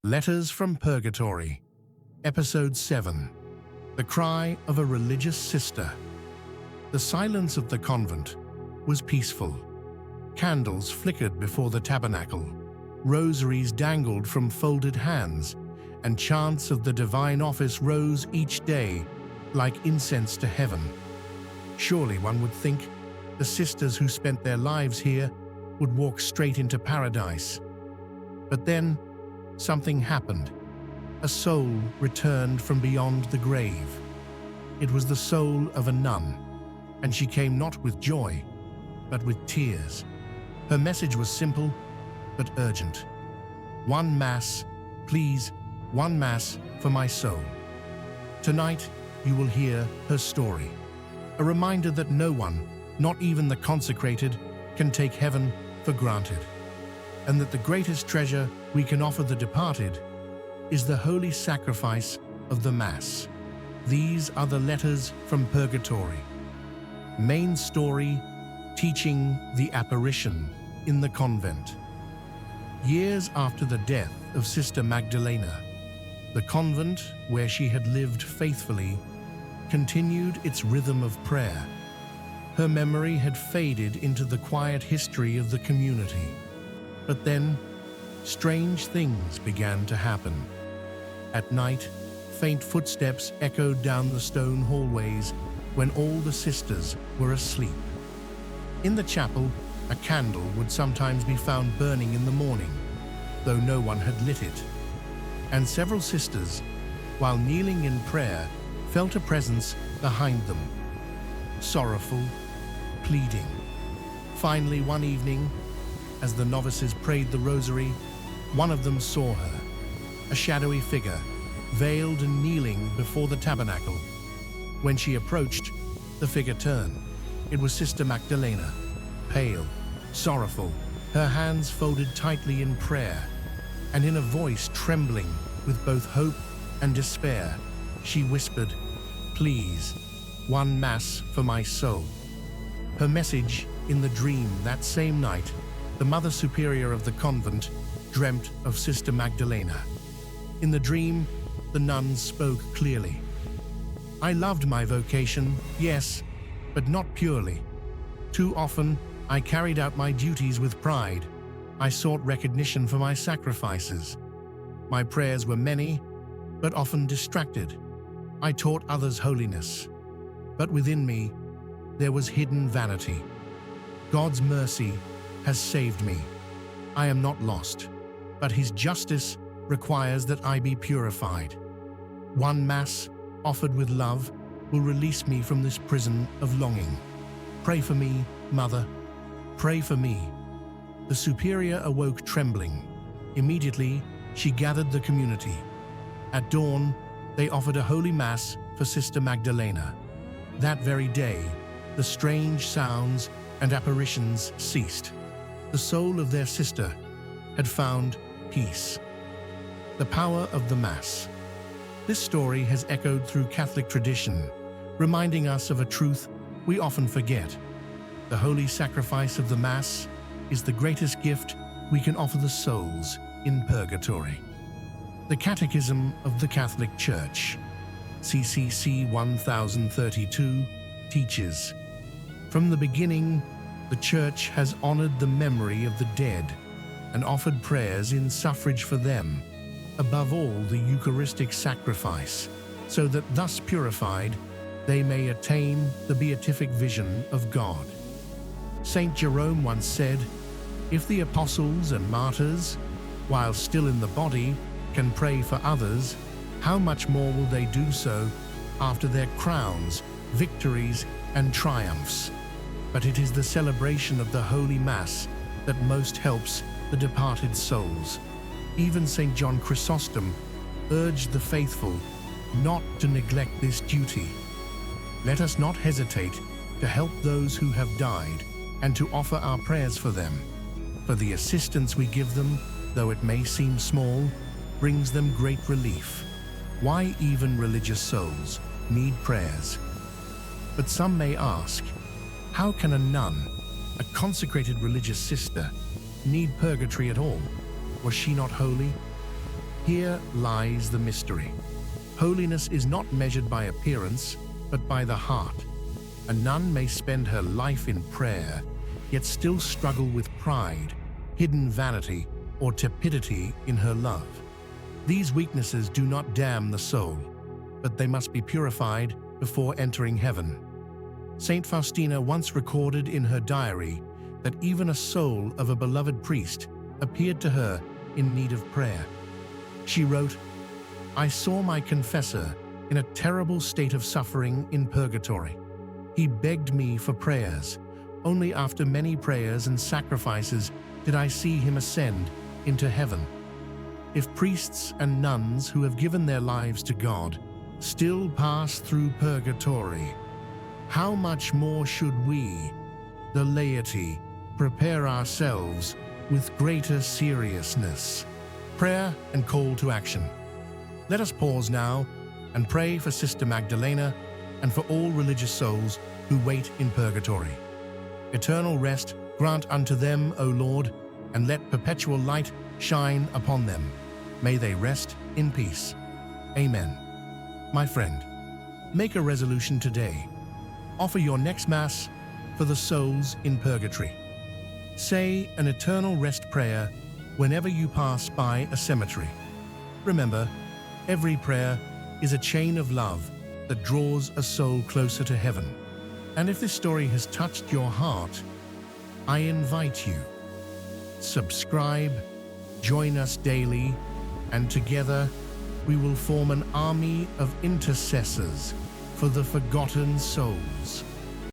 Letters from Purgatory, Episode 7. The Cry of a Religious Sister. The silence of the convent was peaceful. Candles flickered before the tabernacle, rosaries dangled from folded hands, and chants of the divine office rose each day like incense to heaven. Surely one would think the sisters who spent their lives here would walk straight into paradise. But then, something happened. A soul returned from beyond the grave. It was the soul of a nun, and she came not with joy, but with tears. Her message was simple, but urgent. One Mass, please, one Mass for my soul. Tonight, you will hear her story. A reminder that no one, not even the consecrated, can take heaven for granted, and that the greatest treasure we can offer the departed is the holy sacrifice of the Mass. These are the letters from Purgatory. Main story: teaching the Apparition in the convent. Years after the death of Sister Magdalena, the convent, where she had lived faithfully, continued its rhythm of prayer. Her memory had faded into the quiet history of the community. But then, strange things began to happen. At night, faint footsteps echoed down the stone hallways when all the sisters were asleep. In the chapel, a candle would sometimes be found burning in the morning, though no one had lit it. And several sisters, while kneeling in prayer, felt a presence behind them. Sorrowful, pleading. Finally, one evening, as the novices prayed the rosary, one of them saw her, a shadowy figure, veiled and kneeling before the tabernacle. When she approached, the figure turned. It was Sister Magdalena, pale, sorrowful, her hands folded tightly in prayer, and in a voice trembling with both hope and despair, she whispered, "Please, one Mass for my soul." Her message in the dream that same night, the Mother Superior of the convent dreamt of Sister Magdalena. In the dream, the nuns spoke clearly. "I loved my vocation, yes, but not purely. Too often, I carried out my duties with pride. I sought recognition for my sacrifices. My prayers were many, but often distracted. I taught others holiness, but within me, there was hidden vanity. God's mercy has saved me. I am not lost, but His justice requires that I be purified. One Mass, offered with love, will release me from this prison of longing. Pray for me, Mother. Pray for me." The Superior awoke trembling. Immediately, she gathered the community. At dawn, they offered a holy Mass for Sister Magdalena. That very day, the strange sounds and apparitions ceased. The soul of their sister had found peace. The power of the Mass. This story has echoed through Catholic tradition, reminding us of a truth we often forget. The holy sacrifice of the Mass is the greatest gift we can offer the souls in purgatory. The Catechism of the Catholic Church, CCC 1032, teaches, "From the beginning, the Church has honored the memory of the dead and offered prayers in suffrage for them, above all the Eucharistic sacrifice, so that thus purified, they may attain the beatific vision of God." Saint Jerome once said, "If the apostles and martyrs, while still in the body, can pray for others, how much more will they do so after their crowns, victories, and triumphs? But it is the celebration of the Holy Mass that most helps the departed souls." Even St. John Chrysostom urged the faithful not to neglect this duty. Let us not hesitate to help those who have died and to offer our prayers for them, for the assistance we give them, though it may seem small, brings them great relief. Why even religious souls need prayers? But some may ask, how can a nun, a consecrated religious sister, need purgatory at all? Was she not holy? Here lies the mystery. Holiness is not measured by appearance, but by the heart. A nun may spend her life in prayer, yet still struggle with pride, hidden vanity, or tepidity in her love. These weaknesses do not damn the soul, but they must be purified before entering heaven. Saint Faustina once recorded in her diary that even a soul of a beloved priest appeared to her in need of prayer. She wrote, "I saw my confessor in a terrible state of suffering in purgatory. He begged me for prayers. Only after many prayers and sacrifices did I see him ascend into heaven." If priests and nuns who have given their lives to God still pass through purgatory, how much more should we, the laity, prepare ourselves with greater seriousness? Prayer and call to action. Let us pause now and pray for Sister Magdalena and for all religious souls who wait in purgatory. Eternal rest grant unto them, O Lord, and let perpetual light shine upon them. May they rest in peace. Amen. My friend, make a resolution today. Offer your next Mass for the souls in purgatory. Say an eternal rest prayer whenever you pass by a cemetery. Remember, every prayer is a chain of love that draws a soul closer to heaven. And if this story has touched your heart, I invite you. Subscribe, join us daily, and together we will form an army of intercessors for the forgotten souls.